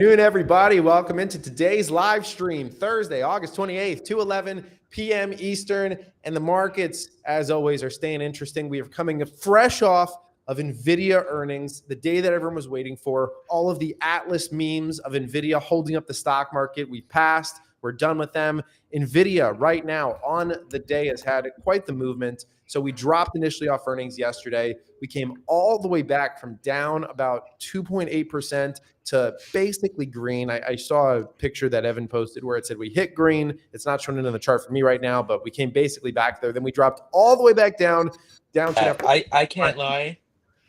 Afternoon, everybody. Welcome into today's live stream, Thursday, August 28th, 2:11 p.m. Eastern. And the markets, as always, are staying interesting. We are coming fresh off of NVIDIA earnings, the day that everyone was waiting for. All of the Atlas memes of NVIDIA holding up the stock market. We passed. We're done with them. NVIDIA right now on the day has had quite the movement. So we dropped initially off earnings yesterday. We came all the way back from down about 2.8% to basically green. I saw a picture that Evan posted where it said we hit green. It's not showing it on the chart for me right now, but we came basically back there. Then we dropped all the way back down to I can't lie.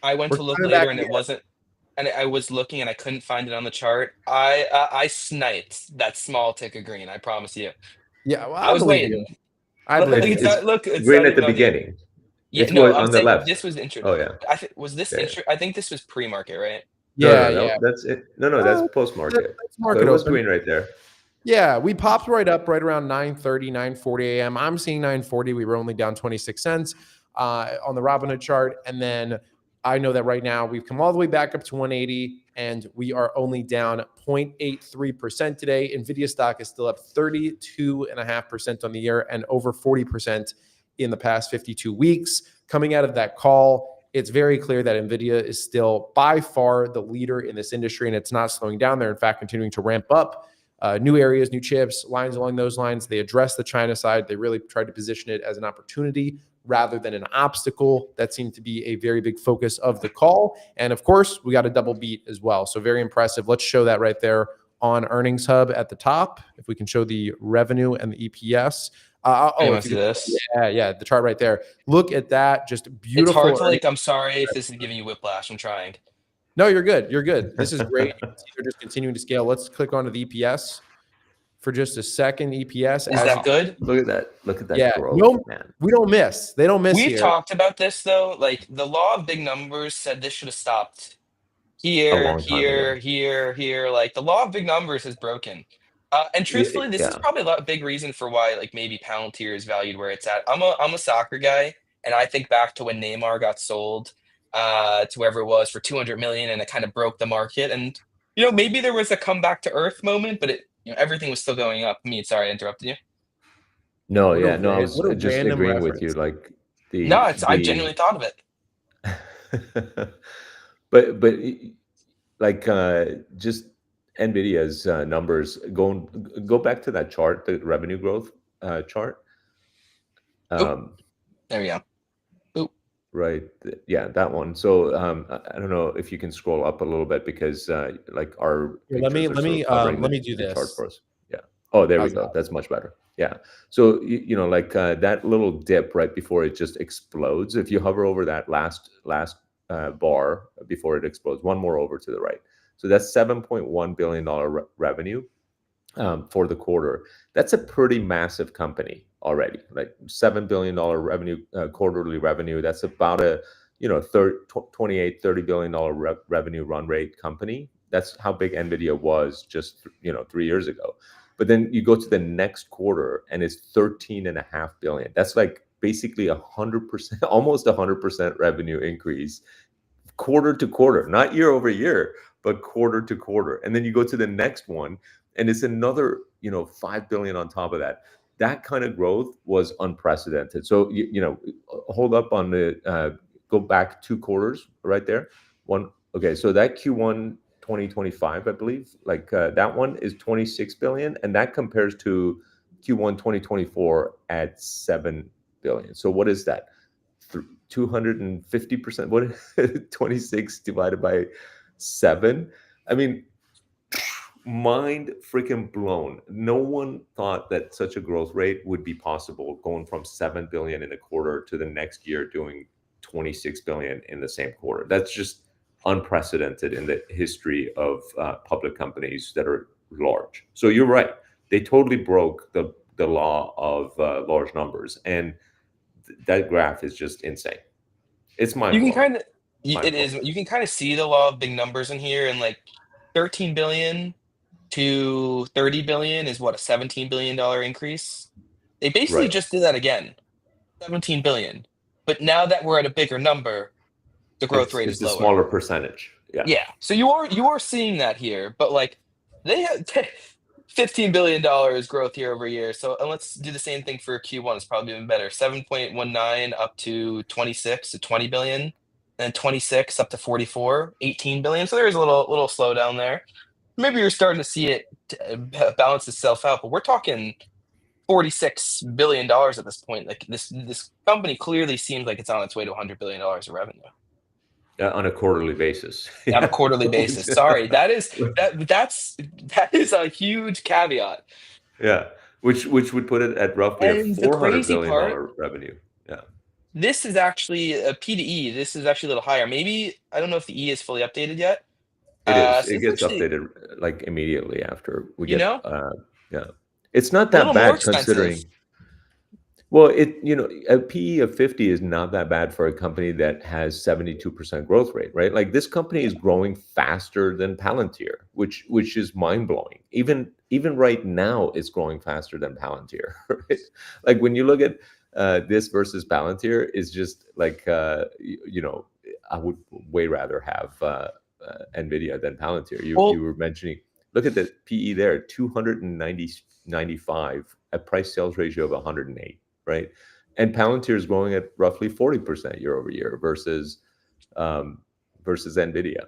I went to look later and it wasn't, and I was looking and I couldn't find it on the chart. I sniped that small tick of green. I promise you. Yeah, well, I was waiting. Look, it's green at the beginning. Yeah, it's no, on I'm the saying left. this was intro. Oh yeah. I think was this intro. I think this was pre-market, right? Yeah, no, that's it. No, that's post-market. That's market it was open. green right there. Yeah, we popped right up right around 9:30, 9:40 a.m. I'm seeing 9:40. We were only down 26 cents on the Robinhood chart. And then I know that right now we've come all the way back up to 180 and we are only down 0.83% today. NVIDIA stock is still up 32.5% on the year and over 40% in the past 52 weeks. Coming out of that call, it's very clear that NVIDIA is still by far the leader in this industry, and it's not slowing down. They're in fact continuing to ramp up new areas, new chips, lines along those lines. They address the China side. They really tried to position it as an opportunity rather than an obstacle. That seemed to be a very big focus of the call. And of course, we got a double beat as well. So very impressive. Let's show that right there on Earnings Hub at the top. If we can show the revenue and the EPS. You see this? Yeah, the chart right there. Look at that. Just beautiful. It's hard to I'm sorry if this is giving you whiplash. I'm trying. No, you're good. You're good. This is great. They're just continuing to scale. Let's click onto the EPS for just a second. EPS. Is that good? Look at that. Look at that. Yeah. growth, No, man. we don't miss. They don't miss. We've talked about this though. Like the law of big numbers said this should have stopped here. Like the law of big numbers is broken. And truthfully, this is probably a big reason for why like maybe Palantir is valued where it's at. I'm a soccer guy, and I think back to when Neymar got sold to wherever it was for 200 million, and it kind of broke the market. And maybe there was a comeback to earth moment, but everything was still going up. Sorry, I interrupted you. No, I was just agreeing with you. Like I genuinely thought of it. but like just NVIDIA's numbers. Go back to that chart, the revenue growth chart. There we go. Right. Yeah, that one. So I don't know if you can scroll up a little bit because like our let me do this chart for us. Yeah. Oh, there we go. That's much better. Yeah. So like that little dip right before it just explodes. If you hover over that last bar before it explodes, one more over to the right. So that's $7.1 billion revenue for the quarter. That's a pretty massive company already, like $7 billion revenue, quarterly revenue. That's about a, $28-30 billion revenue run rate company. That's how big NVIDIA was just, 3 years ago. But then you go to the next quarter and it's 13.5 billion. That's like basically 100%, almost 100% revenue increase quarter to quarter, not year over year, but quarter to quarter. And then you go to the next one and it's another, 5 billion on top of that. That kind of growth was unprecedented. So, hold up on the, go back 2 quarters right there. Okay. So that Q1 2025, I believe, like that one is 26 billion. And that compares to Q1 2024 at 7 billion. So what is that? 250%. What is 26 divided by 7? I mean, mind freaking blown. No one thought that such a growth rate would be possible, going from 7 billion in a quarter to the next year doing 26 billion in the same quarter. That's just unprecedented in the history of public companies that are large. So you're right. They totally broke the law of large numbers, and that graph is just insane. It's mind-blowing. You can kind of see the law of big numbers in here, and like 13 billion to 30 billion is what, a $17 billion increase. They basically just did that again, 17 billion. But now that we're at a bigger number, the growth rate is lower. It's a smaller percentage. Yeah. So you are seeing that here, but like They have $15 billion growth year over year. So and let's do the same thing for Q1. It's probably even better. 7.19 up to 26 to 20 billion, and 26 up to 44, 18 billion. So there's a little slowdown there. Maybe you're starting to see it balance itself out, but we're talking $46 billion at this point. Like this company clearly seems like it's on its way to $100 billion of revenue on a quarterly basis. on a quarterly basis. Sorry, that is a huge caveat. Yeah, which would put it at roughly And a the $400 crazy billion part, revenue. Yeah, this is actually a P to E. This is actually a little higher. Maybe I don't know if the E is fully updated yet. it is. So It it's gets actually, updated like immediately after we you get. know, Yeah, it's not a little that more bad expensive. considering. Well, a PE of 50 is not that bad for a company that has 72% growth rate, right? Like this company is growing faster than Palantir, which is mind-blowing. Even right now, it's growing faster than Palantir, right? Like when you look at this versus Palantir, it's just like I would way rather have NVIDIA than Palantir. You Well, were mentioning, look at the PE there, 295, a price sales ratio of 108, right? And Palantir is growing at roughly 40% year over year versus NVIDIA.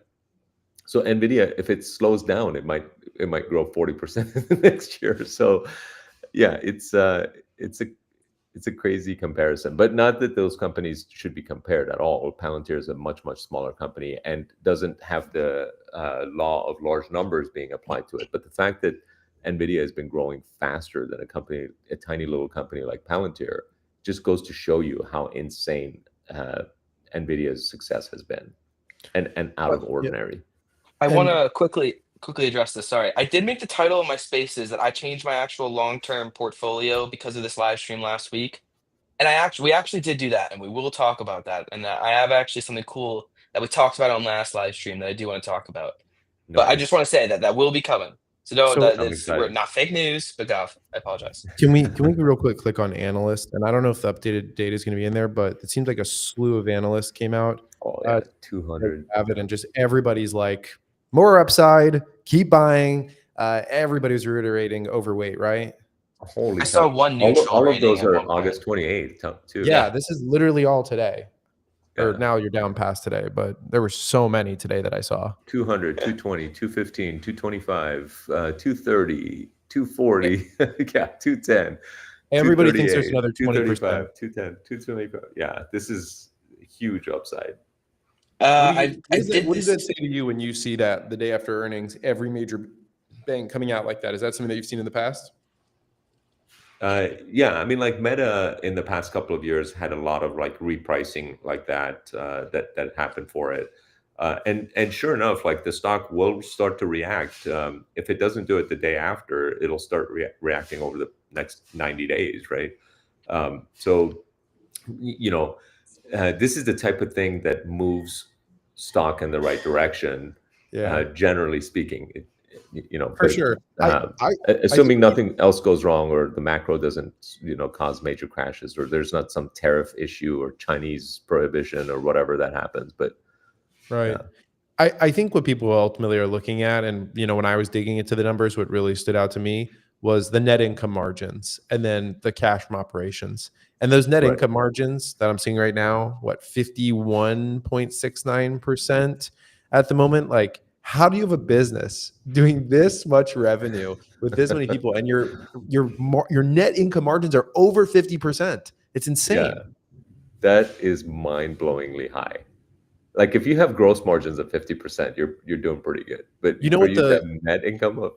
So NVIDIA, if it slows down, it might grow 40% next year. So yeah, it's a crazy comparison, but not that those companies should be compared at all. Palantir is a much smaller company and doesn't have the law of large numbers being applied to it. But the fact that NVIDIA has been growing faster than a tiny little company like Palantir, just goes to show you how insane NVIDIA's success has been, and out of ordinary. I want And to quickly address this. Sorry, I did make the title of my spaces that I changed my actual long-term portfolio because of this live stream last week, and we actually did do that, and we will talk about that. And I have actually something cool that we talked about on last live stream that I do want to talk about. But I just Nice. want to say that will be coming. So no, so I'm we're excited. not fake news, but Gav, I apologize. can we real quick click on analyst? And I don't know if the updated data is going to be in there, but it seems like a slew of analysts came out. Oh yeah, Like 200. Avid, and just everybody's like more upside, keep buying. Everybody was reiterating overweight, right? Holy I saw cow. one neutral All of rating those at are one point. August 28th too. Yeah, this is literally all today. Or Yeah. now you're down past today, but there were so many today that I saw. 200, 220, 215, 225, 230, 240, yeah, 210, Everybody thinks there's 238, another 20%. 235, 210, 225. Yeah, this is huge upside. I did What does this. that say to you when you see that the day after earnings, every major bank coming out like that? Is that something that you've seen in the past? Yeah, I mean, like Meta in the past couple of years had a lot of like repricing like that that happened for it, and sure enough, like the stock will start to react. If it doesn't do it the day after, it'll start reacting over the next 90 days, right? So, this is the type of thing that moves stock in the right direction. Yeah, Generally speaking, for but sure. assuming nothing else goes wrong or the macro doesn't cause major crashes, or there's not some tariff issue or Chinese prohibition or whatever that happens. But Right. yeah. I think what people ultimately are looking at, and when I was digging into the numbers, what really stood out to me was the net income margins and then the cash from operations. And those net Right. income margins that I'm seeing right now, 51.69% at the moment? Like, how do you have a business doing this much revenue with this many people, and your net income margins are over 50%? It's insane. Yeah, that is mind-blowingly high. Like if you have gross margins of 50%, you're doing pretty good. But You know for what you to have the net income of,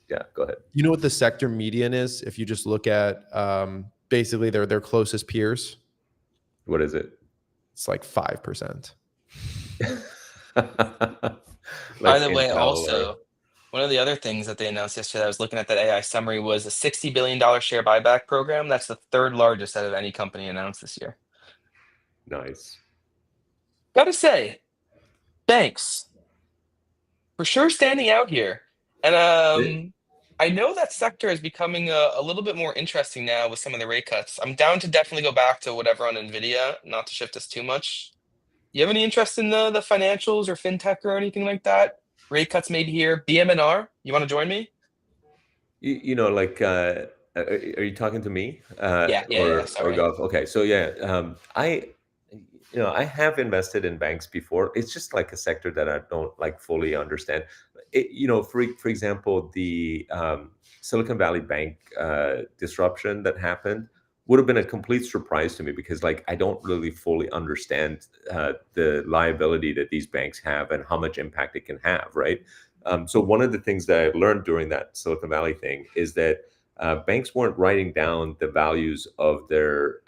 yeah, go ahead. You know what the sector median is? If you just look at basically their closest peers, What is it? it's like 5%. By Like the way, Intel also, one of the other things that they announced yesterday, I was looking at that AI summary, was a $60 billion share buyback program. That's the third largest out of any company announced this year. Nice. Gotta say, thanks for sure standing out here. And I know that sector is becoming a little bit more interesting now with some of the rate cuts. I'm down to definitely go back to whatever on NVIDIA, not to shift us too much. You have any interest in the financials or fintech or anything like that? Rate cuts maybe here. BMNR, you want to join me? Like, are you talking to me, Yeah. or Sorry. Golf? Okay, so yeah, I have invested in banks before. It's just like a sector that I don't like fully understand. For example, the Silicon Valley Bank disruption that happened would have been a complete surprise to me because like I don't really fully understand the liability that these banks have and how much impact it can have, right? So one of the things that I learned during that Silicon Valley thing is that banks weren't writing down the values of their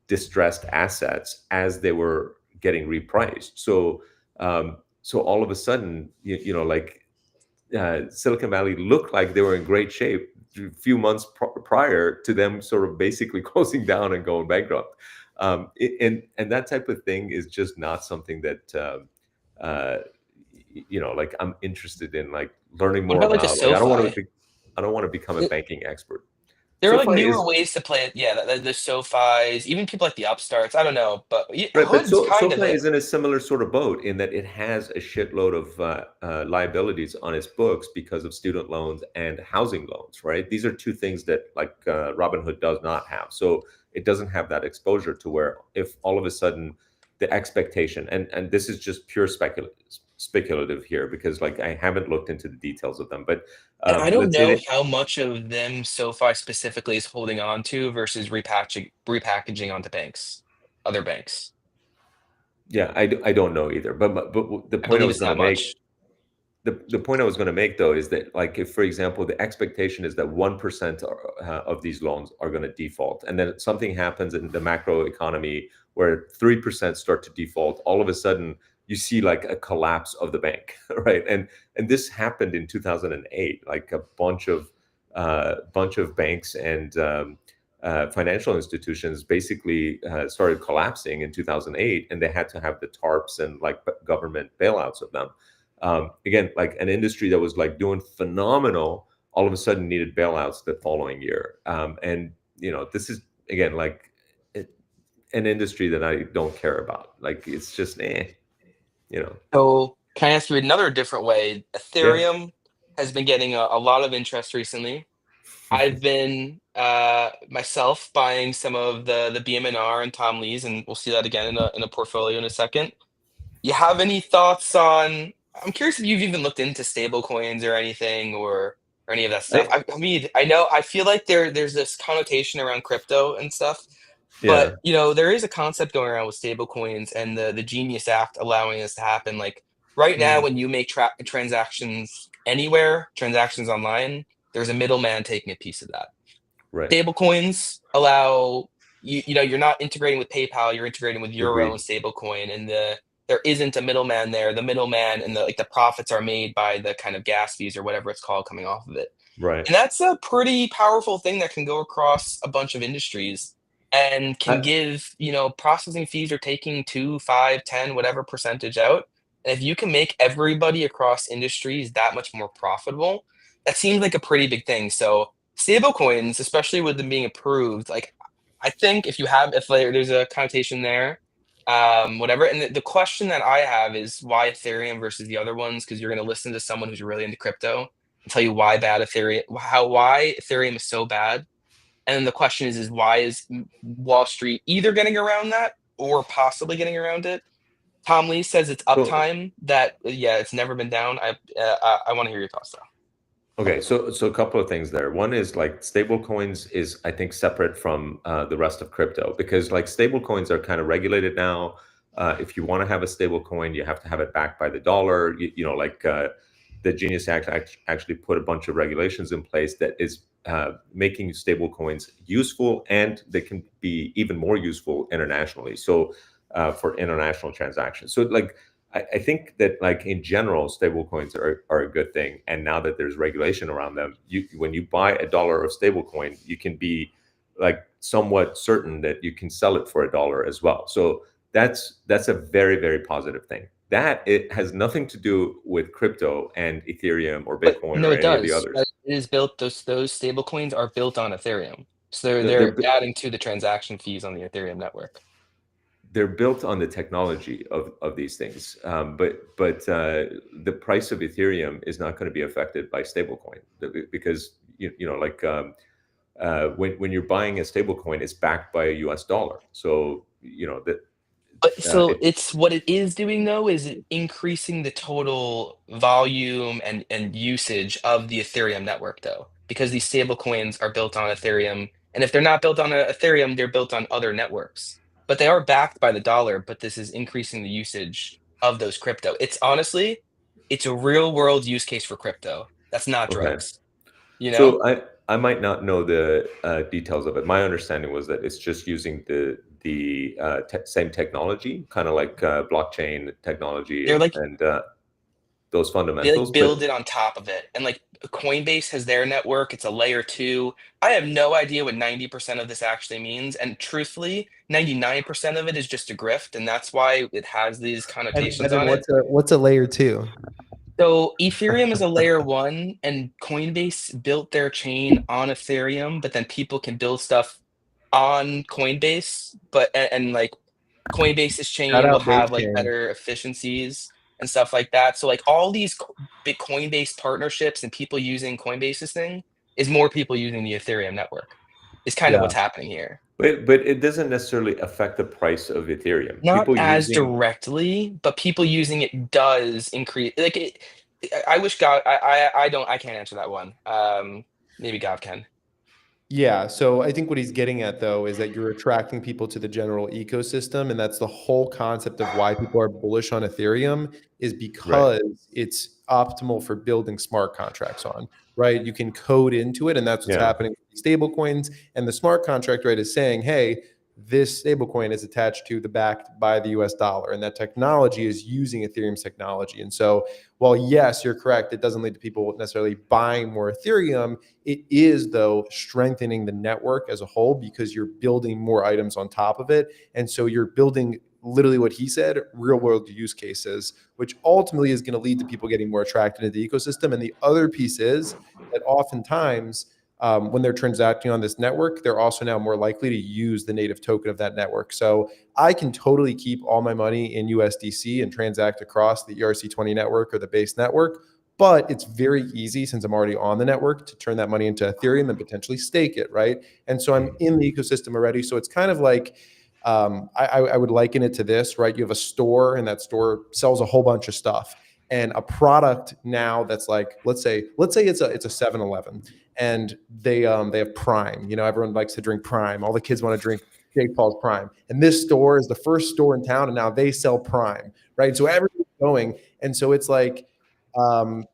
distressed assets as they were getting repriced. So all of a sudden, like Silicon Valley looked like they were in great shape a few months prior to them sort of basically closing down and going bankrupt. And that type of thing is just not something that like I'm interested in like learning What more about like a about. Like SoFi? I don't want to become a banking expert. There are like SoFi newer is ways to play it. Yeah, the SoFis, even people like the upstarts. I don't know, but right, but Hood's kind of SoFi it. is in a similar sort of boat in that it has a shitload of liabilities on its books because of student loans and housing loans, right? These are two things that like Robinhood does not have. So it doesn't have that exposure to where if all of a sudden the expectation, and this is just pure speculative here because like I haven't looked into the details of them, but And I don't let's say know that how much of them SoFi specifically is holding on to versus repackaging onto banks, other banks. yeah, I don't know either. But the I point I believe was it's going to not make much. the point I was going to make though is that like if for example the expectation is that 1% of these loans are going to default and then something happens in the macro economy where 3% start to default, all of a sudden you see like a collapse of the bank, right? And this happened in 2008, like a bunch of banks and financial institutions basically started collapsing in 2008 and they had to have the tarps and like government bailouts of them. Again, like an industry that was like doing phenomenal, all of a sudden needed bailouts the following year. And this is again like it, an industry that I don't care about. Like it's just you know. So can I ask you another different way? Yeah. Ethereum has been getting a lot of interest recently. I've been myself buying some of the BMNR and Tom Lee's, and we'll see that again in a portfolio in a second. You have any thoughts on? I'm curious if you've even looked into stable coins or anything or any of that stuff. I, I mean, I know I feel like there's this connotation around crypto and stuff, but yeah. there is a concept going around with stable coins and the Genius Act allowing this to happen. Like right now, Mhm. when you make transactions anywhere, transactions online, there's a middleman taking a piece of that. Right. Stable coins allow you're not integrating with PayPal, you're integrating with your own Agreed. stable coin, and there isn't a middleman there. The middleman and the profits are made by the kind of gas fees or whatever it's called coming off of it. Right. And that's a pretty powerful thing that can go across a bunch of industries and can I, give, processing fees are taking 2, 5, 10, whatever percentage out. And if you can make everybody across industries that much more profitable, that seems like a pretty big thing. So stable coins, especially with them being approved, like I think if there's a connotation there, whatever. And the question that I have is why Ethereum versus the other ones? Because you're going to listen to someone who's really into crypto and tell you why Ethereum is so bad. And then the question is why is Wall Street either getting around that or possibly getting around it? Tom Lee says it's so uptime that yeah, it's never been down. I want to hear your thoughts though. Okay, so a couple of things there. One is like stable coins is I think separate from the rest of crypto because like stable coins are kind of regulated now. If you want to have a stable coin, you have to have it backed by the dollar. Like the Genius Act actually put a bunch of regulations in place that is making stable coins useful and they can be even more useful internationally. So for international transactions. So like I think that like in general, stable coins are a good thing. And now that there's regulation around them, when you buy $1 of stable coin, you can be like somewhat certain that you can sell it for $1 as well. So that's a very, very positive thing. That it has nothing to do with crypto and Ethereum or But Bitcoin no, or it any of the does. others. It is built. Those stable coins are built on Ethereum, so They're they're adding to the transaction fees on the Ethereum network. they're built on the technology of these things, but the price of Ethereum is not going to be affected by stablecoin because like when you're buying a stablecoin, it's backed by a US dollar, so that. But so it's what it is doing though is increasing the total volume and usage of the Ethereum network though, because these stable coins are built on Ethereum, and if they're not built on Ethereum, they're built on other networks. But they are backed by the dollar, but this is increasing the usage of those crypto. It's honestly, it's a real world use case for crypto. That's not Okay. drugs. You know? So I might not know the details of it. My understanding was that it's just using the same technology, kind of like blockchain technology They're like and those they fundamentals. like build it on top of it. And like Coinbase has their network, it's a layer two. I have no idea what 90% of this actually means. And truthfully, 99% of it is just a grift. And that's why it has these connotations Evan, on it. what's a layer two? So Ethereum is a layer one, and Coinbase built their chain on Ethereum, but then people can build stuff on Coinbase, but and like Coinbase's Shout chain will out Base have like Chain. better efficiencies and stuff like that. So like all these big Coinbase partnerships and people using Coinbase's thing is more people using the Ethereum network. Is kind of Yeah. what's happening here. But it doesn't necessarily affect the price of Ethereum. Not People as using directly, but people using it does increase. Like it, I wish God. I don't. I can't answer that one. Maybe God can. Yeah. So I think what he's getting at, though, is that you're attracting people to the general ecosystem. And that's the whole concept of why people are bullish on Ethereum is because it's optimal for building smart contracts on, right? You can code into it. And that's what's happening with stable coins. And the smart contract, right, is saying, hey, this stablecoin is attached to the backed by the US dollar. And that technology is using Ethereum's technology. And so while, yes, you're correct, it doesn't lead to people necessarily buying more Ethereum. It is, though, strengthening the network as a whole because you're building more items on top of it. And so you're building literally what he said, real world use cases, which ultimately is going to lead to people getting more attracted to the ecosystem. And the other piece is that oftentimes when they're transacting on this network, they're also now more likely to use the native token of that network. So I can totally keep all my money in USDC and transact across the ERC20 network or the base network. But it's very easy since I'm already on the network to turn that money into Ethereum and potentially stake it, right? And so I'm in the ecosystem already. So it's kind of like, I would liken it to this, right? You have a store and that store sells a whole bunch of stuff. And a product now that's like, let's say it's a 7-Eleven and they have Prime. Everyone likes to drink Prime. All the kids want to drink Jake Paul's Prime. And this store is the first store in town, and now they sell Prime, right? So everything's going. And so it's like,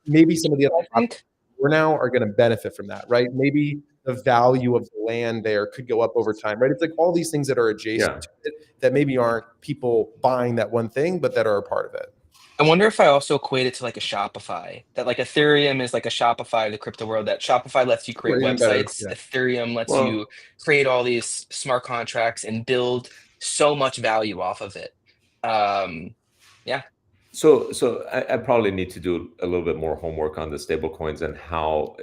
maybe some of the other products we're now are going to benefit from that, right? Maybe the value of the land there could go up over time, right? It's like all these things that are adjacent to it that maybe aren't people buying that one thing, but that are a part of it. I wonder if I also equate it to like a Shopify, that like Ethereum is like a Shopify of the crypto world, that Shopify lets you create websites. Ethereum lets you create all these smart contracts and build so much value off of it. Yeah. So I probably need to do a little bit more homework on the stable coins and how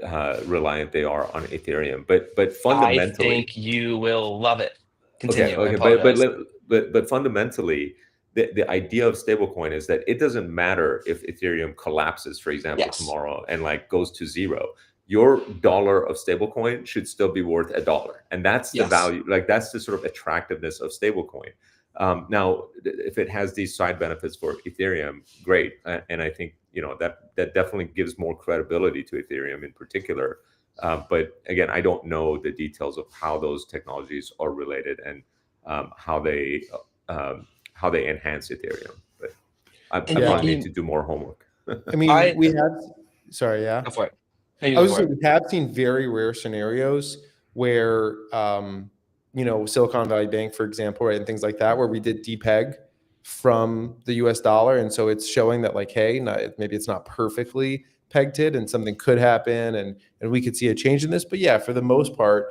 reliant they are on Ethereum. But fundamentally, I think you will love it. Continue. Okay. But fundamentally, the idea of stablecoin is that it doesn't matter if Ethereum collapses, for example, tomorrow and like goes to zero. Your dollar of stablecoin should still be worth $1, and that's the value. Like that's the sort of attractiveness of stablecoin. Now, if it has these side benefits for Ethereum, great, and I think that definitely gives more credibility to Ethereum in particular. But again, I don't know the details of how those technologies are related and how they enhance Ethereum. But I probably need to do more homework. I mean, we have. Sorry, yeah. Go for it. I was saying we have seen very rare scenarios where, Silicon Valley Bank, for example, right, and things like that, where we did depeg from the US dollar. And so it's showing that like, hey, maybe it's not perfectly pegged and something could happen and we could see a change in this. But yeah, for the most part,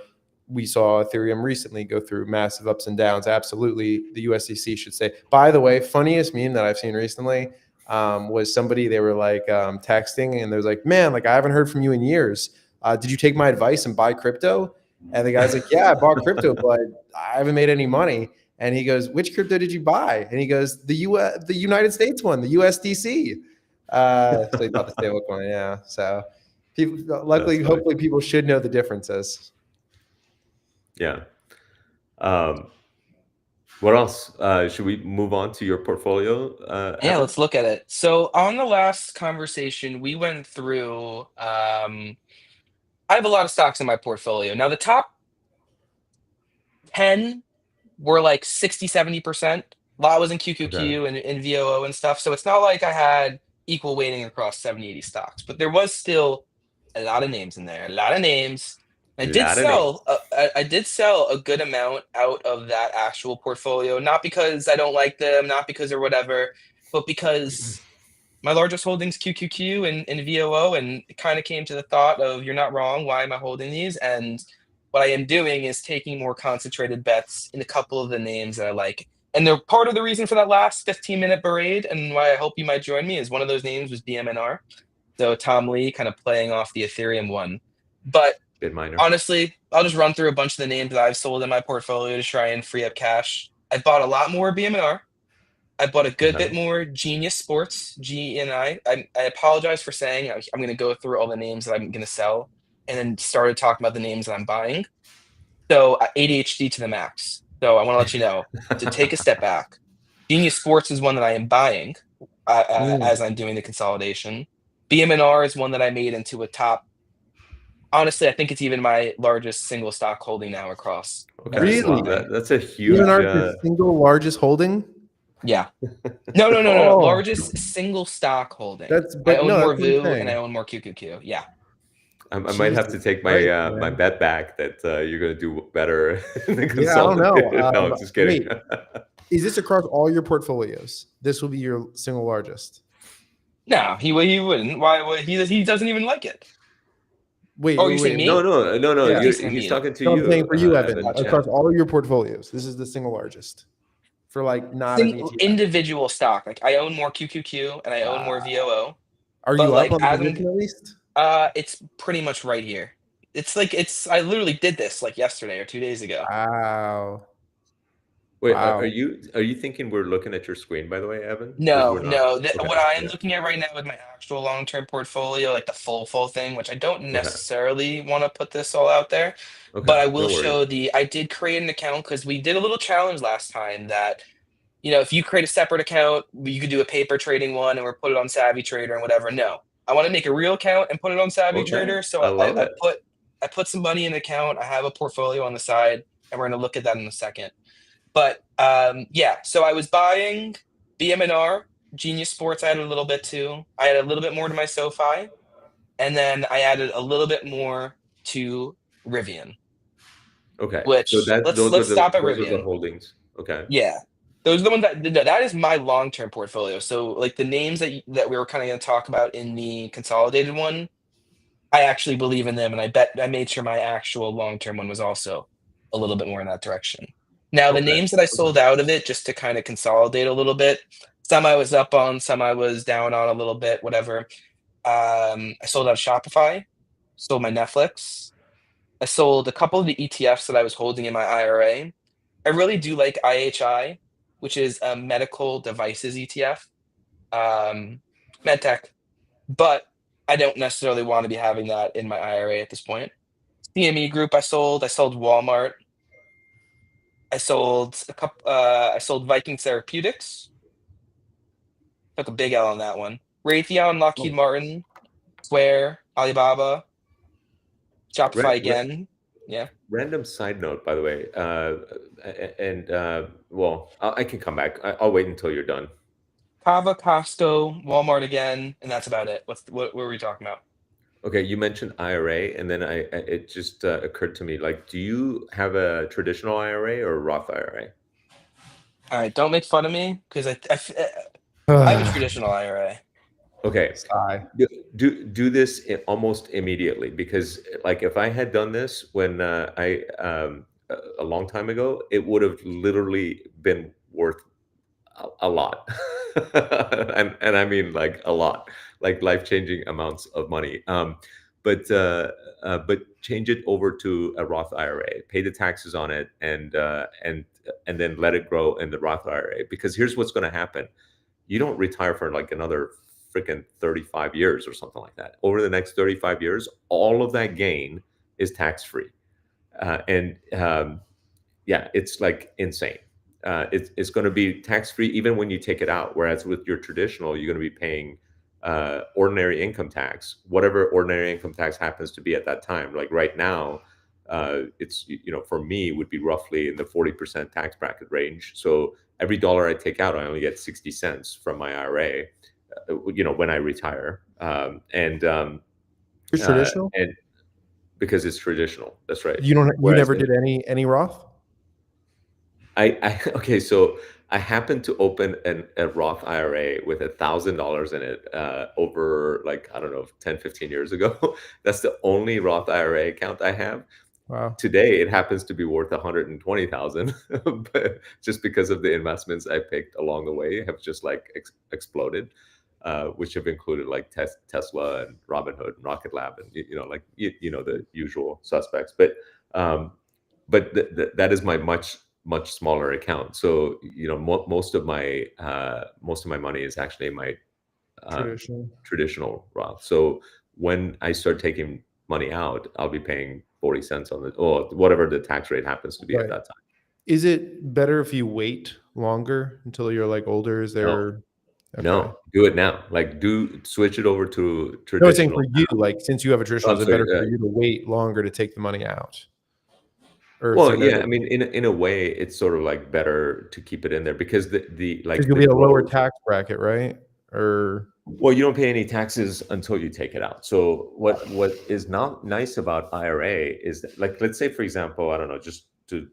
we saw Ethereum recently go through massive ups and downs. Absolutely. The USDC should say, by the way, funniest meme that I've seen recently was somebody, they were like texting and there's like, man, like I haven't heard from you in years. Did you take my advice and buy crypto? And the guy's like, yeah, I bought crypto, but I haven't made any money. And he goes, which crypto did you buy? And he goes, the United States one, the USDC. So he bought the stable coin. Yeah. So people, luckily, hopefully people should know the differences. Yeah. What else? Should we move on to your portfolio? Yeah, Evan? let's look at it. So on the last conversation, we went through, I have a lot of stocks in my portfolio. Now the top 10 were like 60, 70%. A lot was in QQQ and in VOO and stuff. So it's not like I had equal weighting across 70, 80 stocks, but there was still a lot of names in there, a lot of names. I did sell a good amount out of that actual portfolio, not because I don't like them, not because or whatever, but because my largest holdings QQQ and VOO, and it kind of came to the thought of, you're not wrong, why am I holding these? And what I am doing is taking more concentrated bets in a couple of the names that I like. And they're part of the reason for that last 15-minute parade, and why I hope you might join me, is one of those names was BMNR. So Tom Lee kind of playing off the Ethereum one. But honestly, I'll just run through a bunch of the names that I've sold in my portfolio to try and free up cash. I bought a lot more BMNR. I bought a good bit more Genius Sports, GNI. I apologize for saying I'm going to go through all the names that I'm going to sell, and then started talking about the names that I'm buying. So ADHD to the max. So I want to let you know to take a step back. Genius Sports is one that I am buying as I'm doing the consolidation. BMNR is one that I made into a top. Honestly, I think it's even my largest single stock holding now across. Really? That's a huge. BMNR single largest holding? Yeah. No. Largest single stock holding. I own more VOO and I own more QQQ. Yeah. I might have to take my my bet back that you're going to do better in the consultant. I don't know. No, I'm just kidding. Wait, is this across all your portfolios? This will be your single largest. No, he wouldn't. Why? He doesn't even like it. Wait, you saying me? No. Yeah. He's talking to you. I'm saying for you, Evan. Gotcha. Across all your portfolios, this is the single largest. For like not an ETF. Individual stock. Like I own more QQQ and I own more VOO. Are you up on the position at least? It's pretty much right here. I literally did this like yesterday or 2 days ago. Wow. Wait, are you thinking we're looking at your screen, by the way, Evan? No. What I am looking at right now is my actual long-term portfolio, like the full thing, which I don't necessarily want to put this all out there. Okay, but I will show I did create an account because we did a little challenge last time that, if you create a separate account, you could do a paper trading one and we're put it on Savvy Trader and whatever. No, I want to make a real account and put it on Savvy Trader. So I put some money in the account. I have a portfolio on the side, and we're going to look at that in a second. But so I was buying BMNR, Genius Sports. I added a little bit too. I added a little bit more to my SoFi, and then I added a little bit more to Rivian. Okay. Which let's stop at Rivian. Those are the holdings. Okay. Yeah, those are the ones that is my long-term portfolio. So like the names that we were kind of going to talk about in the consolidated one, I actually believe in them, and I made sure my actual long-term one was also a little bit more in that direction. Now, the names that I sold out of it, just to kind of consolidate a little bit, some I was up on, some I was down on a little bit, whatever. I sold out of Shopify, sold my Netflix. I sold a couple of the ETFs that I was holding in my IRA. I really do like IHI, which is a medical devices ETF, medtech, but I don't necessarily want to be having that in my IRA at this point. CME Group I sold Walmart. I sold a couple. I sold Viking Therapeutics. Took a big L on that one. Raytheon, Lockheed Martin, Square, Alibaba, Shopify again. Yeah. Random side note, by the way, I can come back. I'll wait until you're done. Kava, Costco, Walmart again, and that's about it. What were we talking about? Okay, you mentioned IRA, and then it just occurred to me, like, do you have a traditional IRA or a Roth IRA? All right, don't make fun of me because I have a traditional IRA. Okay, do this almost immediately, because like if I had done this when a long time ago, it would have literally been worth a lot. and I mean like a lot, like life-changing amounts of money. But change it over to a Roth IRA, pay the taxes on it, and and then let it grow in the Roth IRA. Because here's what's going to happen: you don't retire for like another freaking 35 years or something like that. Over the next 35 years, all of that gain is tax free, yeah, it's like insane. It's going to be tax free even when you take it out. Whereas with your traditional, you're going to be paying ordinary income tax, whatever ordinary income tax happens to be at that time. Like right now, it's, for me, would be roughly in the 40% tax bracket range. So every dollar I take out, I only get 60 cents from my IRA, when I retire. It's traditional? And because it's traditional. That's right. You never did any Roth? Okay, so I happened to open a Roth IRA with $1,000 in it over, like, I don't know, 10, 15 years ago. That's the only Roth IRA account I have. Wow. Today it happens to be worth 120,000, but just because of the investments I picked along the way have just like exploded, which have included like Tesla and Robinhood and Rocket Lab and the usual suspects. But that is my much smaller account. So most of my money is actually in my traditional Roth. So when I start taking money out, I'll be paying 40 cents on or whatever the tax rate happens to be at that time. Is it better if you wait longer until you're like older? Is there? No, do it now. Like, switch it over to traditional. No, I'm saying for you, like, since you have a traditional, is it better for you to wait longer to take the money out? Well, yeah, I mean, in a way, it's sort of like better to keep it in there because the like you'll be a lower tax bracket, right? Well, you don't pay any taxes until you take it out. So what is not nice about IRA is that, like, let's say, for example, I don't know, just to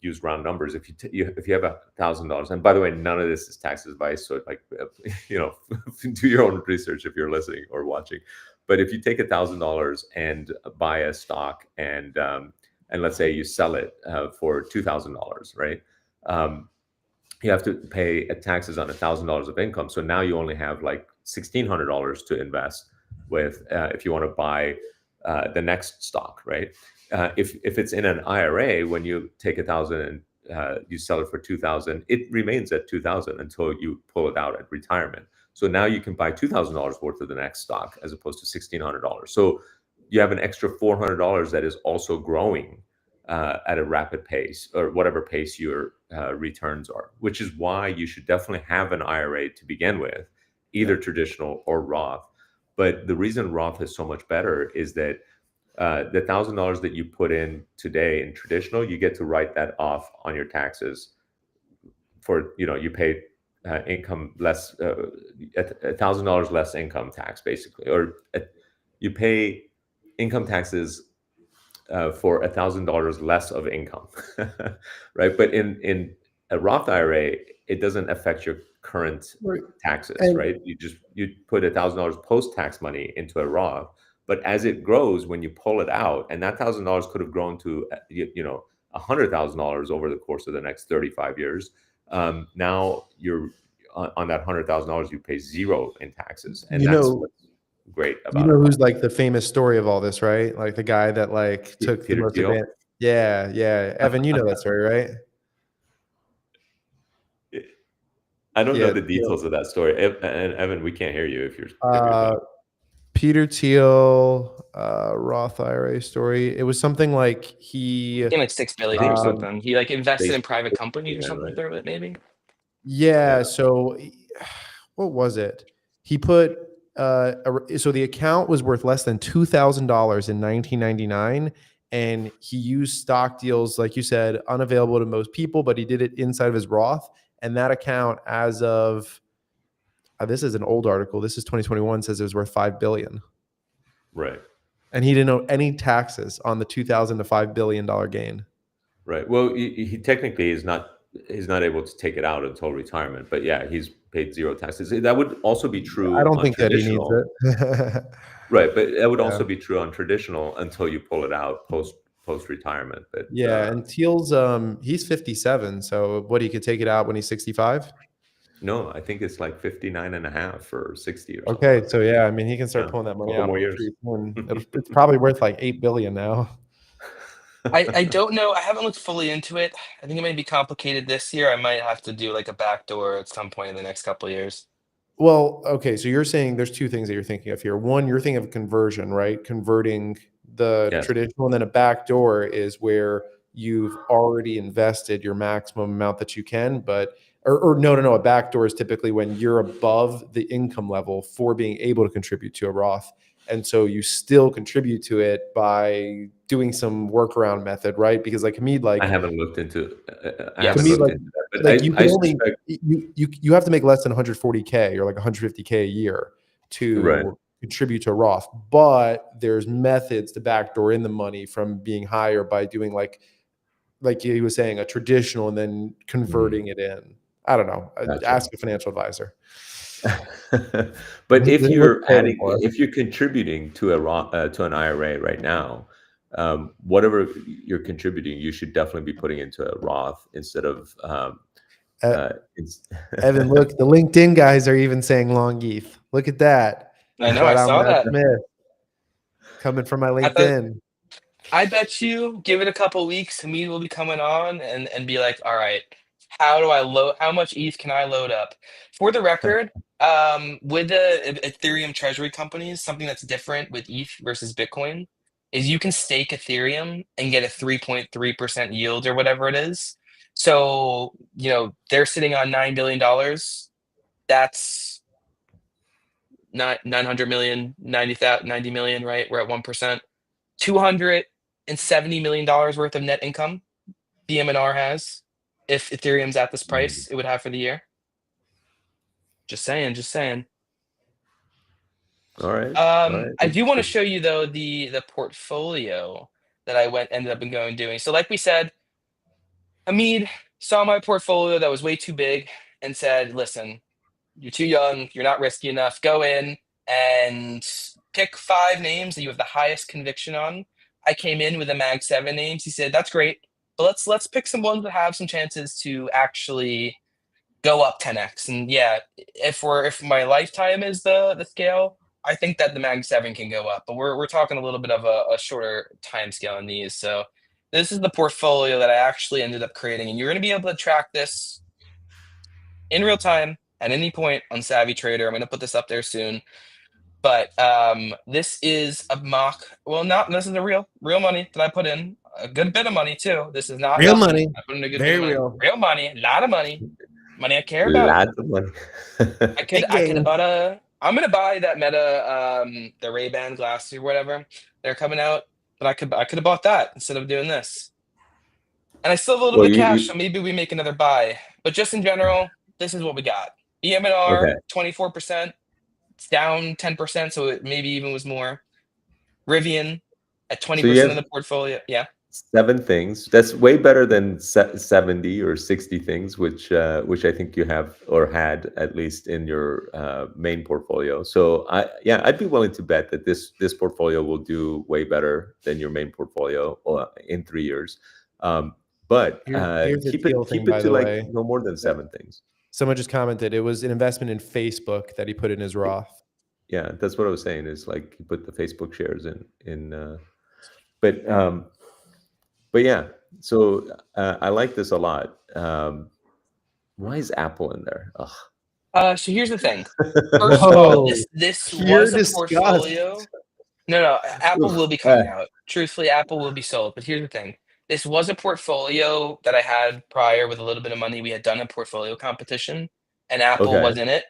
use round numbers, if you have $1,000, and by the way, none of this is tax advice, so like, do your own research if you're listening or watching. But if you take $1,000 and buy a stock, and let's say you sell it for $2,000, right? You have to pay taxes on $1,000 of income. So now you only have like $1,600 to invest with if you want to buy the next stock, right? If it's in an IRA, when you take $1,000 and you sell it for $2,000, it remains at $2,000 until you pull it out at retirement. So now you can buy $2,000 worth of the next stock as opposed to $1,600. So you have an extra $400 that is also growing at a rapid pace, or whatever pace your returns are, which is why you should definitely have an IRA to begin with, either traditional or Roth. But the reason Roth is so much better is that the $1,000 that you put in today in traditional, you get to write that off on your taxes for, you pay income less, $1,000 less income tax, basically, or you pay income taxes for $1,000 less of income, right? But in a Roth IRA, it doesn't affect your current taxes, right? You put $1,000 post-tax money into a Roth, but as it grows, when you pull it out, and that $1,000 could have grown to $100,000 over the course of the next 35 years. Now you're on that $100,000, you pay zero in taxes, and that's what's great about who's like the famous story of all this, right? Like the guy that like took the most advantage. Yeah. Evan, you know that story, right? I don't know the details of that story. And Evan, we can't hear you if you're Peter Thiel, Roth IRA story. It was something like he like $6 billion or something. He like invested in private companies or something like that, maybe. Yeah. So what was it? He put so the account was worth less than $2,000 in 1999, and he used stock deals, like you said, unavailable to most people, but he did it inside of his Roth. And that account, as of this is an old article, this is 2021, says it was worth $5 billion. Right. And he didn't owe any taxes on the $2,000 to $5 billion gain. Right. Well, he technically is not able to take it out until retirement, but yeah, he's paid zero taxes. That would also be true. I don't think that he needs it. Right, but that would also be true on traditional until you pull it out post retirement. But and Thiel's he's 57, so what, he could take it out when he's 65? No, I think it's like 59 and a half or 60 or something. Okay, so yeah, I mean, he can start pulling that money out. More years. It's probably worth like $8 billion now. I don't know. I haven't looked fully into it. I think it may be complicated this year. I might have to do like a backdoor at some point in the next couple of years. Well, okay, so you're saying there's two things that you're thinking of here. One, you're thinking of conversion, right? Converting the Yes. traditional, and then a backdoor is where you've already invested your maximum amount that you can, but or no, a backdoor is typically when you're above the income level for being able to contribute to a Roth. And so you still contribute to it by doing some workaround method, right? Because like Hamid, I like haven't looked into. I Yes. haven't Hamid, looked like into that, but like you I can only suspect. you have to make less than 140K or like 150K a year Right. to contribute to a Roth, but there's methods to backdoor in the money from being higher by doing like he was saying, a traditional and then converting it in. I don't know. Gotcha. Ask a financial advisor. But if They would you're pay them for it. if you're contributing to to an IRA right now, whatever you're contributing, you should definitely be putting into a Roth instead of. Evan, look, the LinkedIn guys are even saying long ETH. Look at that. I know. I Shout out saw Matt that. Smith coming from my LinkedIn. I bet you give it a couple weeks, Hamid will be coming on and be like, all right, how do I load, how much ETH can I load up? For the record, with the Ethereum treasury companies, something that's different with ETH versus Bitcoin is you can stake Ethereum and get a 3.3% yield or whatever it is. So, they're sitting on $9 billion. That's not 900 million, 90 million, right? We're at 1%. $270 million worth of net income BM&R has. If Ethereum's at this price, it would have for the year. Just saying, just saying. All right. I do want to show you though the portfolio that I ended up doing. So like we said, Hamid saw my portfolio that was way too big and said, listen, you're too young, you're not risky enough. Go in and pick 5 names that you have the highest conviction on. I came in with a mag 7 names. He said, that's great, but let's pick some ones that have some chances to actually go up 10x. And yeah, if my lifetime is the scale, I think that the mag 7 can go up. But we're talking a little bit of a shorter time scale on these. So this is the portfolio that I actually ended up creating, and you're going to be able to track this in real time at any point on Savvy Trader. I'm going to put this up there soon. But this is a mock. Well, this is a real money that I put in. A good bit of money too. This is not Real nothing. money. I put in a good Very bit of money. real. Real money. A lot of money. Money I care about. Lots of money. I could have bought I'm gonna buy that Meta the Ray-Ban glasses or whatever. They're coming out. But I could have bought that instead of doing this. And I still have a little Well, bit of cash, so maybe we make another buy. But just in general, this is what we got. BM&R, Okay. 24%. It's down 10%, so it maybe even was more. Rivian at 20% of the portfolio. Yeah. 7 things. That's way better than 70 or 60 things, which I think you have or had at least in your main portfolio. So I'd be willing to bet that this portfolio will do way better than your main portfolio in 3 years. But Here's a keep Teal it thing, to by the like way. no more than 7 things. Someone just commented it was an investment in Facebook that he put in his Roth. Yeah, that's what I was saying. Is like you put the Facebook shares in. But yeah, so I like this a lot. Why is Apple in there? So here's the thing. First of all, this was a disgust. portfolio. No, Apple will be coming out. Truthfully, Apple will be sold. But here's the thing. This was a portfolio that I had prior with a little bit of money. We had done a portfolio competition, and Apple Okay. was in it.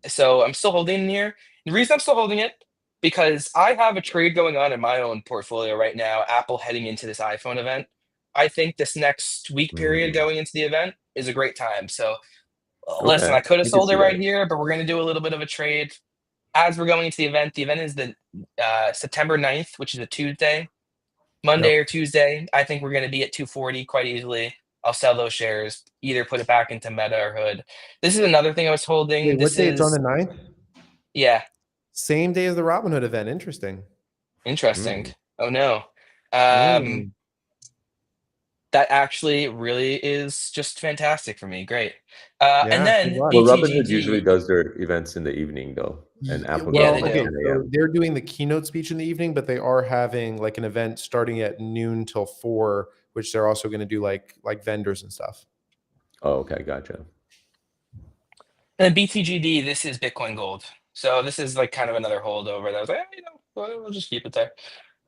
So I'm still holding it here. The reason I'm still holding it, because I have a trade going on in my own portfolio right now, Apple heading into this iPhone event. I think this next week period going into the event is a great time. So listen, I could have You can sold it see right that. here, but we're going to do a little bit of a trade as we're going into the event. The event is the September 9th, which is a Tuesday, Monday or Tuesday. I think we're going to be at 240 quite easily. I'll sell those shares, either put it back into Meta or Hood. This is another thing I was holding. Wait, what day? It's on the 9th? Yeah. Same day as the Robinhood event. Interesting. Oh no. that actually really is just fantastic for me. Great. Yeah, And good then luck. Well, Robinhood usually BTGD. does their events in the evening, though, and Apple Yeah, does they Well, at do. okay, 10 so a.m. they're doing the keynote speech in the evening, but they are having like an event starting at noon till 4, which they're also going to do like vendors and stuff. Oh, okay, gotcha. And then BTGD, this is Bitcoin Gold. So this is like kind of another holdover that I was like, we'll just keep it there.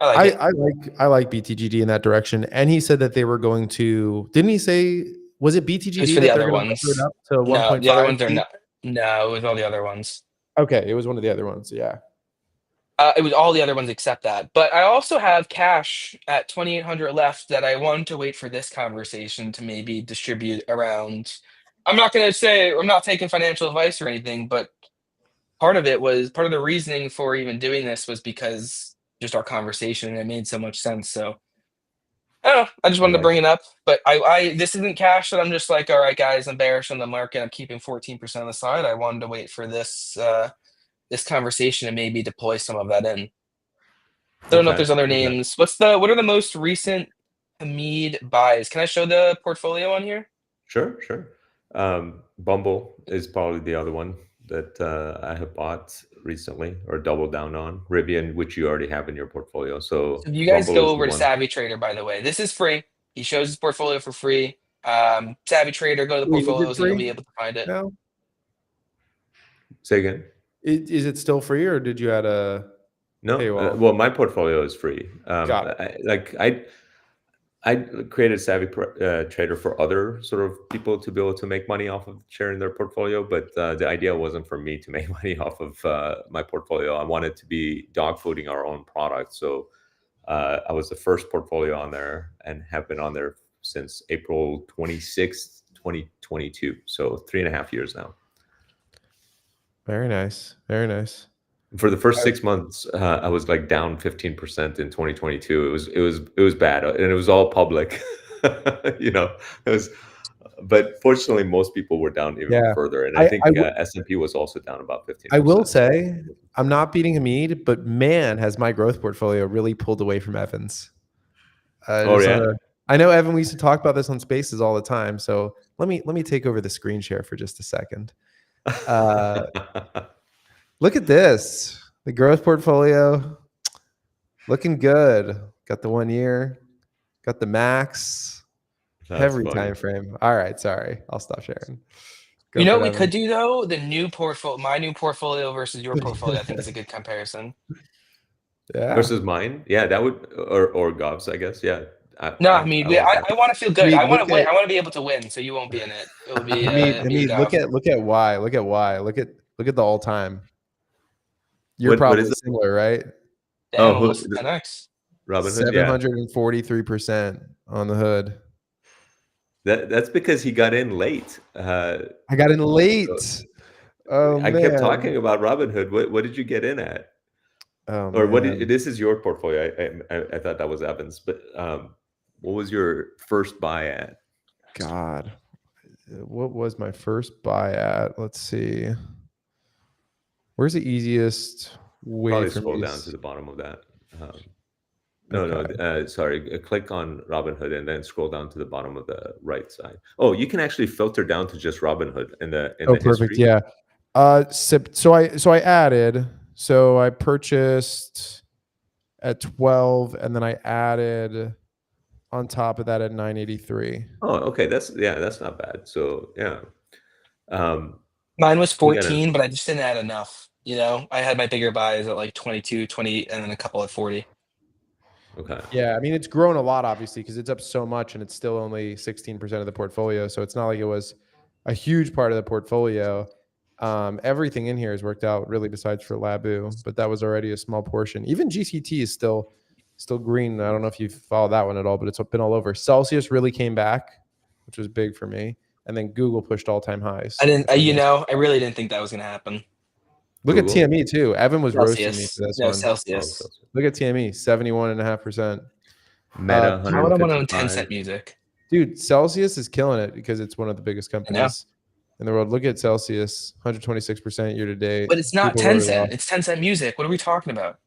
I like it. I like BTGD in that direction. And he said that they were going to, didn't he say, was it It was BTGD for the that they're other going to lever it ones. up to No, the other 1.5? ones are not. No, it was all the other ones. Okay, it was one of the other ones. Yeah. It was all the other ones except that. But I also have cash at 2,800 left that I wanted to wait for this conversation to maybe distribute around. I'm not going to say I'm not taking financial advice or anything, but part of the reasoning for even doing this was because just our conversation and it made so much sense. So I don't know. I just I wanted to got bring you. it up. But I this isn't cash that I'm just like, all right, guys, I'm bearish on the market. I'm keeping 14% on the side. I wanted to wait for this conversation and maybe deploy some of that in. I don't know if Okay. there's other Okay. names. What are the most recent Hamid buys? Can I show the portfolio on here? Sure, sure. Bumble is probably the other one that I have bought recently or doubled down on. Rivian, which you already have in your portfolio. So So if you guys Bumble go is the over to one. Savvy Trader, by the way, this is free. He shows his portfolio for free. Savvy Trader, go to the Wait, is it portfolios and you'll free be able to find it. now? Say again. Is it still free or did you add a No, paywall? well, my portfolio is free. Got it. I created Savvy Trader for other sort of people to be able to make money off of sharing their portfolio, but the idea wasn't for me to make money off of my portfolio. I wanted to be dog fooding our own product, so I was the first portfolio on there and have been on there since April 26th, 2022. So 3.5 years now. Very nice. Very nice. For the first 6 months, I was like down 15% in 2022. It was bad, and it was all public. You know, it was. But fortunately, most people were down even Yeah. further, and I, I think I, w- S&P was also down about 15%. I will say I'm not beating Hamid, but man, has my growth portfolio really pulled away from Evans. Oh yeah. I know Evan. We used to talk about this on Spaces all the time. So let me take over the screen share for just a second. Look at this. The growth portfolio looking good. Got the 1 year. Got the max. That's Every funny. time frame. All right. Sorry. I'll stop sharing. Go You know for what we Evan. could do though? My new portfolio versus your portfolio, I think is a good comparison. Yeah. Versus mine, yeah, that would or Gov's, I guess, yeah. No, I Hamid, like I that. want to feel good. Hamid, I want look to win. at I want to be able to win, so you won't be in it. It will be Hamid, Gov. look at Y. Look at Y. Look at the all time. You're What probably is it? similar, right? Damn, Oh, almost 10x. Robinhood, yeah. 743% on the hood. That's because he got in late. I got in late. Oh I kept man. talking about Robinhood. What did you get in at? Oh Or what? man. This is your portfolio. I thought that was Evans, but what was your first buy at? God. What was my first buy at? Let's see. Where's the easiest way Probably for scroll me? down to the bottom of that. Okay. Sorry. Click on Robinhood and then scroll down to the bottom of the right side. Oh, you can actually filter down to just Robinhood in the Perfect. history. Yeah. So I added. So I purchased at 12, and then I added on top of that at 983. Oh, okay. That's not bad. So yeah. Mine was You gotta 14, but I just didn't add enough. You know, I had my bigger buys at like 22, 20, and then a couple at 40. okay. Yeah, I mean it's grown a lot obviously because it's up so much and it's still only 16% of the portfolio. So it's not like it was a huge part of the portfolio. Everything in here has worked out really besides for Labu, but that was already a small portion. Even GCT is still green. I don't know if you follow that one at all, but it's been all over. Celsius really came back, which was big for me. And then Google pushed all-time highs. I didn't, which was nice. I really didn't think that was going to happen. Look Google? at TME too. Evan was roasting me Celsius. for this No, one. Celsius. Oh, Look at TME, 71.5%. Meta, Why would I want to own 155. 10-cent music? Dude, Celsius is killing it because it's one of the biggest know. companies in the world. Look at Celsius, 126% year to date. But it's not People really 10-cent. love It's 10-cent music. What are we talking about?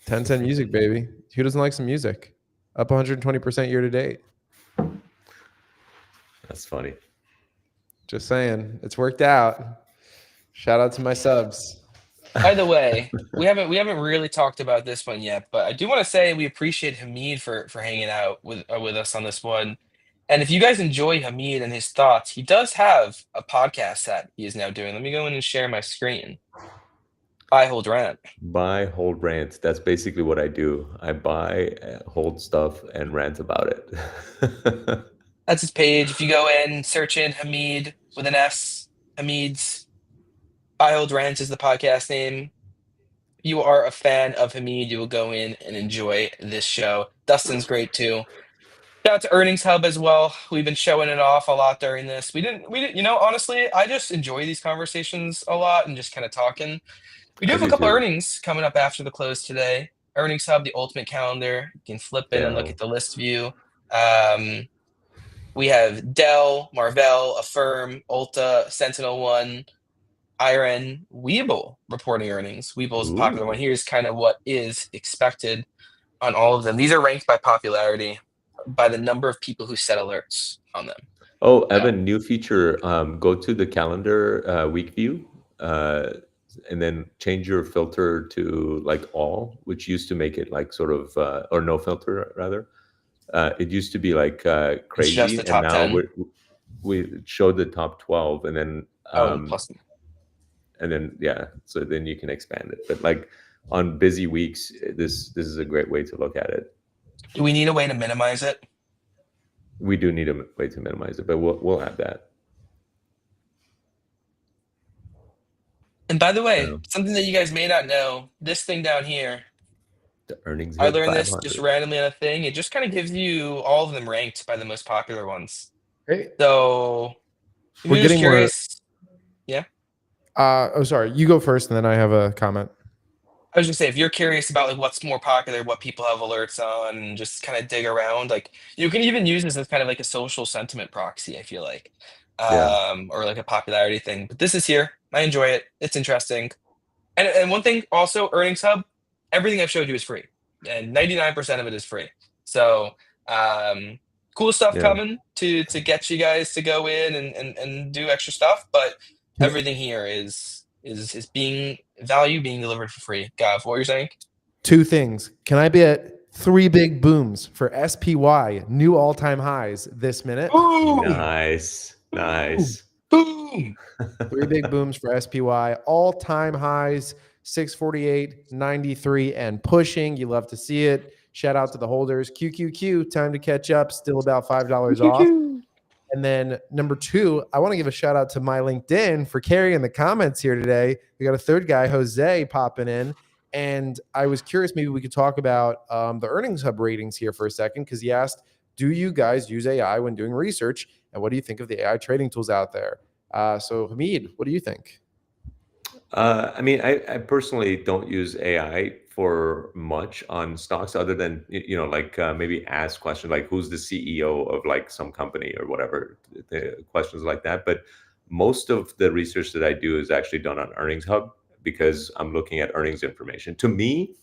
10 cent music, baby. Who doesn't like some music? Up 120% year to date. That's funny. Just saying, it's worked out. Shout out to my subs. By the way, we haven't really talked about this one yet, but I do want to say we appreciate Hamid for hanging out with us on this one. And if you guys enjoy Hamid and his thoughts, he does have a podcast that he is now doing. Let me go in and share my screen. Buy, hold, rant. Buy, hold, rant. That's basically what I do. I buy, hold stuff, and rant about it. That's his page. If you go in, search in Hamid with an S, Hamid's Buy, hold, rant is the podcast name. If you are a fan of Hamid, you will go in and enjoy this show. Dustin's great too. Shout out to Earnings Hub as well. We've been showing it off a lot during this. We didn't, honestly, I just enjoy these conversations a lot and just kind of talking. We do have a couple earnings coming up after the close today. Earnings Hub, the ultimate calendar. You can flip in and look at the list view. We have Dell, Marvell, Affirm, Ulta, SentinelOne, Iron, Webull reporting earnings. Webull is a popular one. Here's kind of what is expected on all of them. These are ranked by popularity, by the number of people who set alerts on them. Oh, Evan, new feature. Go to the calendar week view, and then change your filter to like all, which used to make it like sort of or no filter rather. It used to be like crazy, just the top and now 10. we showed the top 12, and then and then so then you can expand it. But like on busy weeks, this is a great way to look at it. Do we need a way to minimize it? We do need a way to minimize it, but we'll have that. And by the way, something that you guys may not know, this thing down here, the earnings. I learned this just randomly on a thing. It just kind of gives you all of them ranked by the most popular ones. Great. So we're getting curious. Yeah. Sorry. You go first, and then I have a comment. I was gonna say, if you're curious about like what's more popular, what people have alerts on, and just kind of dig around, like you can even use this as kind of like a social sentiment proxy, I feel like, or like a popularity thing. But this is here. I enjoy it. It's interesting. And one thing also, Earnings Hub, everything I've showed you is free, and 99% of it is free. So cool stuff coming to get you guys to go in and do extra stuff, but everything here is being delivered for free. Gav, what you're saying? Two things. Can I be at 3 big booms for SPY, new all-time highs this minute? Boom! Nice. Boom! 3 big booms for SPY, all-time highs, 648, 93, and pushing. You love to see it. Shout out to the holders. QQQ, time to catch up. Still about $5 off. And then number 2, I want to give a shout out to my LinkedIn for carrying the comments here today. We got a third guy, Jose, popping in. And I was curious, maybe we could talk about the Earnings Hub ratings here for a second, because he asked, do you guys use AI when doing research? And what do you think of the AI trading tools out there? So Hamid, what do you think? I mean, I personally don't use AI for much on stocks, other than like maybe ask questions like who's the CEO of like some company or whatever, questions like that. But most of the research that I do is actually done on Earnings Hub, because I'm looking at earnings information. To me,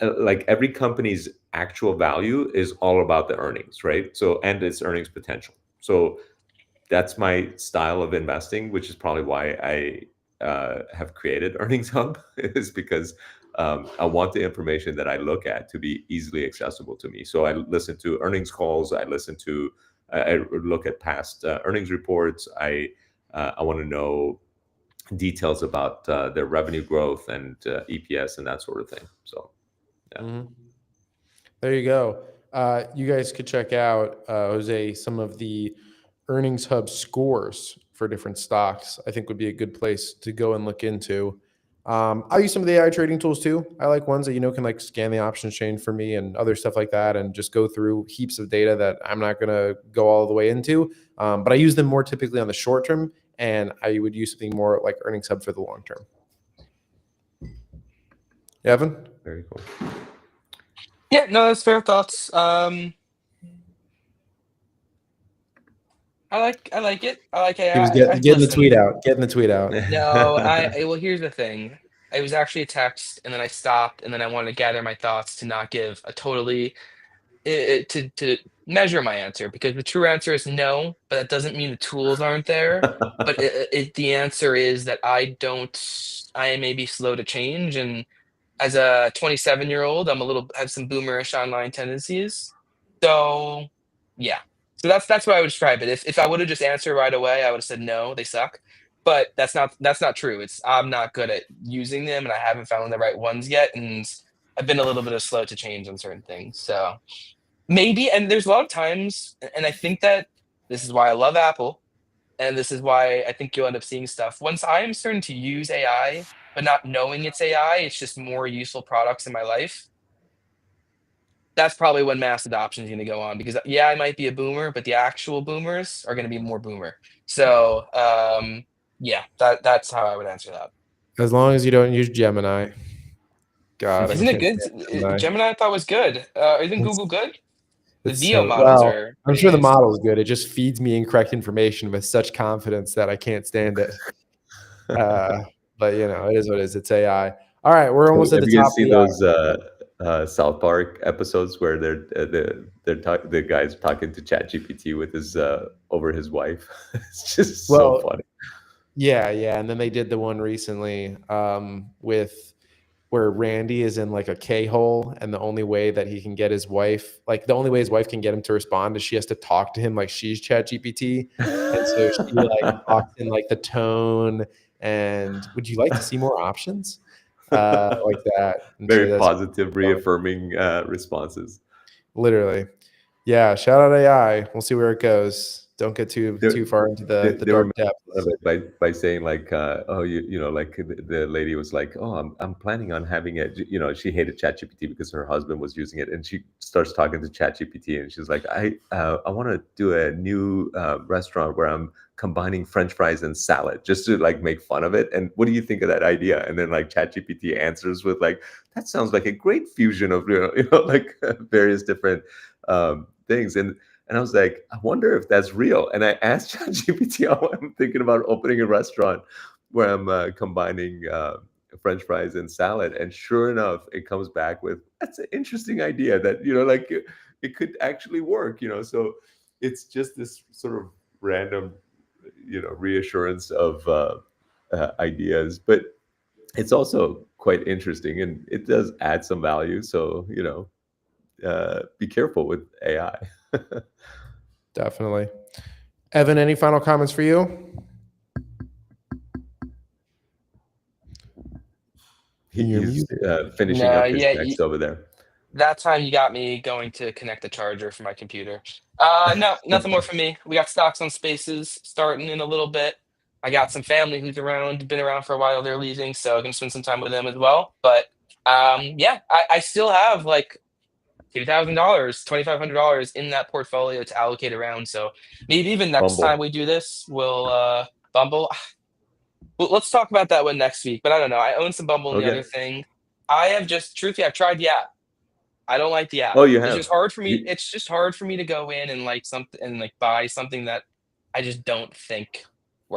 like every company's actual value is all about the earnings, right? So, and its earnings potential. So that's my style of investing, which is probably why I have created Earnings Hub, is because I want the information that I look at to be easily accessible to me. So I listen to earnings calls. I look at past earnings reports. I want to know details about their revenue growth and EPS and that sort of thing. So, There you go. You guys could check out, Jose, some of the Earnings Hub scores for different stocks. I think would be a good place to go and look into. I use some of the AI trading tools too. I like ones that can like scan the options chain for me and other stuff like that, and just go through heaps of data that I'm not going to go all the way into. But I use them more typically on the short term, and I would use something more like Earnings Hub for the long term. Evan? Very cool. Yeah, no, that's fair thoughts. I like it. I like AI. He was getting the tweet out. Getting the tweet out. No, well, here's the thing. It was actually a text, and then I stopped, and then I wanted to gather my thoughts to not give a totally to measure my answer, because the true answer is no, but that doesn't mean the tools aren't there. But the answer is that I may be slow to change, and as a 27-year-old, have some boomerish online tendencies. So yeah. So that's what I would describe it. If I would have just answered right away, I would have said no, they suck. But that's not true. I'm not good at using them, and I haven't found the right ones yet. And I've been a little bit of slow to change on certain things. So maybe, and there's a lot of times, and I think that this is why I love Apple, and this is why I think you'll end up seeing stuff. Once I'm starting to use AI, but not knowing it's AI, it's just more useful products in my life. That's probably when mass adoption is going to go on, because yeah, I might be a boomer, but the actual boomers are going to be more boomer. So yeah, that's how I would answer that. As long as you don't use Gemini. God, isn't it good? Gemini I thought was good. Isn't Google good? The VO models are. I'm sure the model is good. It just feeds me incorrect information with such confidence that I can't stand it. But you know, it is what it is. It's AI. All right, we're almost at the top. Have you guys seen those South Park episodes where the guy's talking to ChatGPT with his over his wife? It's just so funny. Yeah, and then they did the one recently with where Randy is in like a K-hole, and the only way that he can get his wife, like the only way his wife can get him to respond is she has to talk to him like she's ChatGPT, and so she like talks in like the tone. And would you like to see more options? Like that. And very positive, reaffirming responses. Literally. Yeah. Shout out AI. We'll see where it goes. Don't get too far into the dark depths of it by saying like, oh, you know, like the lady was like, oh, I'm planning on having it. You know, she hated ChatGPT because her husband was using it, and she starts talking to ChatGPT, and she's like, I want to do a new restaurant where I'm combining French fries and salad, just to like make fun of it. And what do you think of that idea? And then like ChatGPT answers with like, that sounds like a great fusion of you know like various different things. And I was like, I wonder if that's real. And I asked ChatGPT, I'm thinking about opening a restaurant where I'm combining French fries and salad. And sure enough, it comes back with, that's an interesting idea that, you know, like it could actually work, you know. So it's just this sort of random, you know, reassurance of ideas. But it's also quite interesting, and it does add some value. So, you know, be careful with AI. Definitely. Evan, any final comments for you? He's finishing up his text over there. That time you got me going to connect the charger for my computer. No, nothing more from me. We got stocks on Spaces starting in a little bit. I got some family who's been around for a while. They're leaving, so I'm gonna spend some time with them as well. But yeah, I still have like $2,000, $2,500 in that portfolio to allocate around. So maybe even next time we do this, we'll Bumble. Well, let's talk about that one next week. But I don't know. I own some Bumble and the other thing. I have truthfully, I've tried the app. I don't like the app. Oh, you have? It's just hard for me. It's just hard for me to go in and like something and like buy something that I just don't think.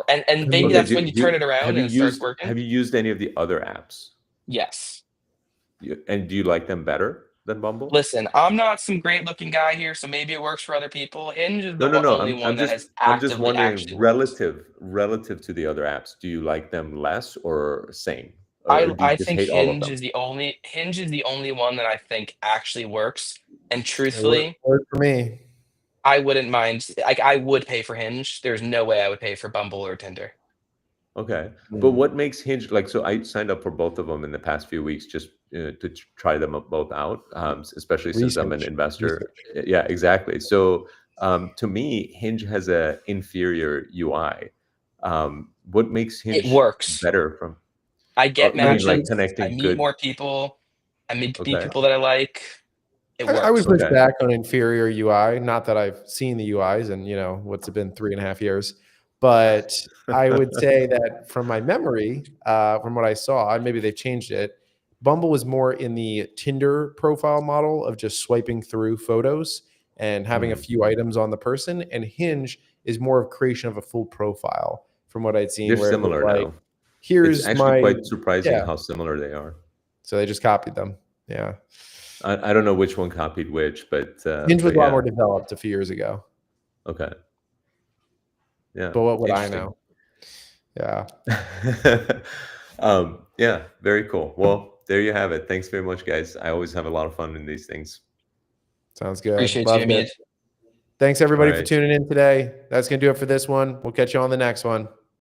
And maybe that's when you turn it around and it starts working. Have you used any of the other apps? Yes. And do you like them better than Bumble? Listen, I'm not some great looking guy here, so maybe it works for other people. Hinge is the only one that has actively. I'm just wondering, relative to the other apps, do you like them less or same? I think Hinge is the only one that I think actually works. And truthfully, worked for me. I wouldn't mind. Like, I would pay for Hinge. There's no way I would pay for Bumble or Tinder. Okay, but what makes Hinge like? So I signed up for both of them in the past few weeks just to try them both out, especially since I'm an investor. Yeah, exactly. So to me, Hinge has an inferior UI. What makes Hinge better from? I get matches. I meet more people. I meet people that I like. It works. I would push back on inferior UI. Not that I've seen the UIs in, you know, what's it been 3.5 years. But I would say that from my memory, from what I saw, and maybe they've changed it, Bumble was more in the Tinder profile model of just swiping through photos and having a few items on the person. And Hinge is more of creation of a full profile from what I'd seen. They're similar now. Here's it's actually quite surprising how similar they are. So they just copied them. Yeah. I don't know which one copied which, but Hinge was a lot yeah. more developed a few years ago. Okay. Yeah. But what would I know? Yeah. Yeah, very cool. Well, there you have it. Thanks very much, guys. I always have a lot of fun in these things. Sounds good. Appreciate Loved you, it. Thanks everybody for right. tuning in today. That's going to do it for this one. We'll catch you on the next one.